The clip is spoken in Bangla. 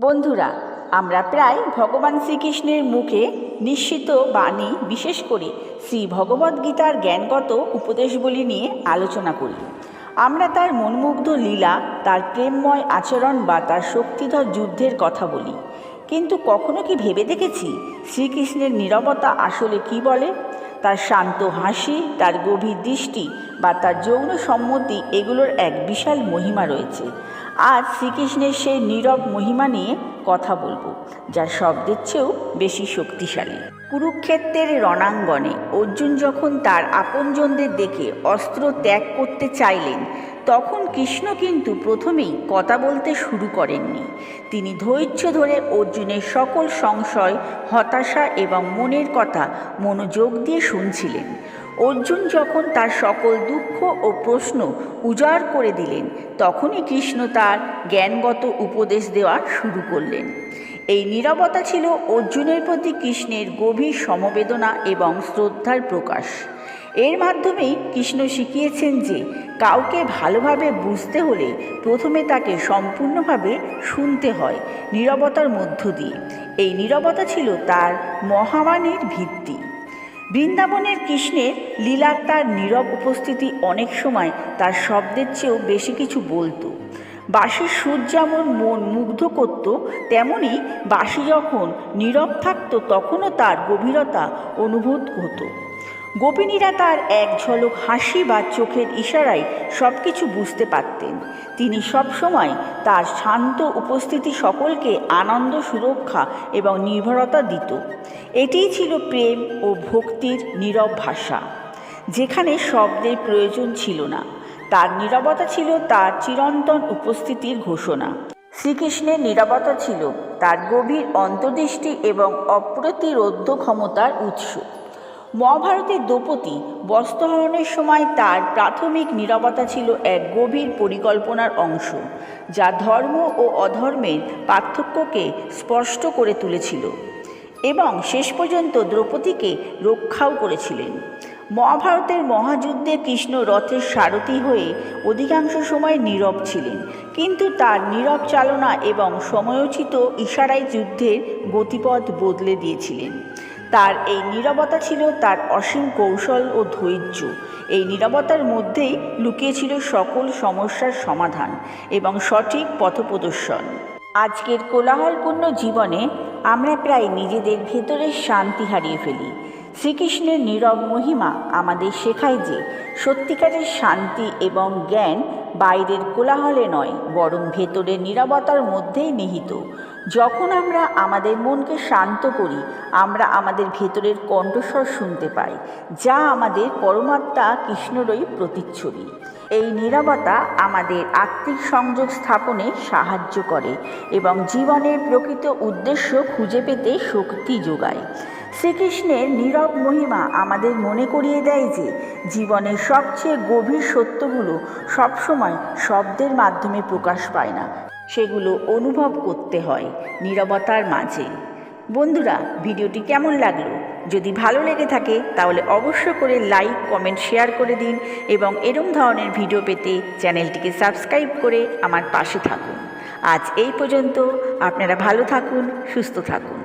বন্ধুরা, আমরা প্রায় ভগবান শ্রীকৃষ্ণের মুখে নিঃসৃত বাণী, বিশেষ করে শ্রী ভগবদ্গীতার জ্ঞানগত উপদেশগুলি নিয়ে আলোচনা করি। আমরা তার মনমুগ্ধ লীলা, তার প্রেমময় আচরণ বা তার শক্তিধর যুদ্ধের কথা বলি। কিন্তু কখনো কি ভেবে দেখেছি শ্রীকৃষ্ণের নীরবতা আসলে কি বলে? তার শান্ত হাসি, তার গভীর দৃষ্টি বা তার যৌন সম্মতি, এগুলোর এক বিশাল মহিমা রয়েছে। আজ শ্রীকৃষ্ণের সেই নীরব মহিমা নিয়ে কথা বলবো, যা শব্দের চেয়েও বেশি শক্তিশালী। কুরুক্ষেত্রের রণাঙ্গনে অর্জুন যখন তার আপনজনদের দেখে অস্ত্র ত্যাগ করতে চাইলেন, তখন কৃষ্ণ কিন্তু প্রথমেই কথা বলতে শুরু করেননি। তিনি ধৈর্য ধরে অর্জুনের সকল সংশয়, হতাশা এবং মনের কথা মনোযোগ দিয়ে শুনছিলেন। অর্জুন যখন তার সকল দুঃখ ও প্রশ্ন উজাড় করে দিলেন, তখনই কৃষ্ণ তার জ্ঞানগত উপদেশ দেওয়া শুরু করলেন। এই নীরবতা ছিল অর্জুনের প্রতি কৃষ্ণের গভীর সমবেদনা এবং শ্রদ্ধার প্রকাশ। এর মাধ্যমেই কৃষ্ণ শিখিয়েছেন যে কাউকে ভালোভাবে বুঝতে হলে প্রথমে তাকে সম্পূর্ণভাবে শুনতে হয়, নীরবতার মধ্য দিয়ে। এই নীরবতা ছিল তার মহাবাণীর ভিত্তি। বৃন্দাবনের কৃষ্ণের লীলার তার নীরব উপস্থিতি অনেক সময় তার শব্দের চেয়েও বেশি কিছু বলতো। বাঁশির সুর যেমন মন মুগ্ধ করত, তেমনি বাঁশি যখন নীরব থাকতো তখনও তার গভীরতা অনুভূত হতো। গোপিনীরা তার এক ঝলক হাসি বা চোখের ইশারায় সব কিছু বুঝতে পারতেন। তিনি সবসময় তার শান্ত উপস্থিতি সকলকে আনন্দ, সুরক্ষা এবং নির্ভরতা দিত। এটিই ছিল প্রেম ও ভক্তির নীরব ভাষা, যেখানে শব্দের প্রয়োজন ছিল না। তার নীরবতা ছিল তার চিরন্তন উপস্থিতির ঘোষণা। শ্রীকৃষ্ণের নীরবতা ছিল তার গভীর অন্তর্দৃষ্টি এবং অপ্রতিরোধ্য ক্ষমতার উৎস। মহাভারতের দ্রৌপদী বস্ত্রহরণের সময় তার প্রাথমিক নীরবতা ছিল এক গভীর পরিকল্পনার অংশ, যা ধর্ম ও অধর্মের পার্থক্যকে স্পষ্ট করে তুলেছিল এবং শেষ পর্যন্ত দ্রৌপদীকে রক্ষাও করেছিলেন। মহাভারতের মহাযুদ্ধে কৃষ্ণ রথের সারথি হয়ে অধিকাংশ সময় নীরব ছিলেন, কিন্তু তার নীরব চালনা এবং সময়োচিত ইশারায় যুদ্ধের গতিপথ বদলে দিয়েছিলেন। তার এই নীরবতা ছিল তার অসীম কৌশল ও ধৈর্য। এই নীরবতার মধ্যেই লুকিয়েছিল সকল সমস্যার সমাধান এবং সঠিক পথপ্রদর্শন। আজকের কোলাহলপূর্ণ জীবনে আমরা প্রায় নিজেদের ভেতরের শান্তি হারিয়ে ফেলি। শ্রীকৃষ্ণের নীরব মহিমা আমাদের শেখায় যে সত্যিকারের শান্তি এবং জ্ঞান বাইরের কোলাহলে নয়, বরং ভেতরের নীরবতার মধ্যেই নিহিত। যখন আমরা আমাদের মনকে শান্ত করি, আমরা আমাদের ভেতরের কণ্ঠস্বর শুনতে পাই, যা আমাদের পরমাত্মা কৃষ্ণরই প্রতিচ্ছবি। এই নীরবতা আমাদের আত্মিক সংযোগ স্থাপনে সাহায্য করে এবং জীবনের প্রকৃত উদ্দেশ্য খুঁজে পেতে শক্তি যোগায়। শ্রীকৃষ্ণের নীরব মহিমা আমাদের মনে করিয়ে দেয় যে জীবনের সবচেয়ে গভীর সত্যগুলো সবসময় শব্দের মাধ্যমে প্রকাশ পায় না, সেগুলো অনুভব করতে হয় নীরবতার মাঝে। বন্ধুরা, ভিডিওটি কেমন লাগলো? যদি ভালো লেগে থাকে তাহলে অবশ্য করে লাইক, কমেন্ট, শেয়ার করে দিন এবং এরকম ধরনের ভিডিও পেতে চ্যানেলটিকে সাবস্ক্রাইব করে আমার পাশে থাকুন। আজ এই পর্যন্ত। আপনারা ভালো থাকুন, সুস্থ থাকুন।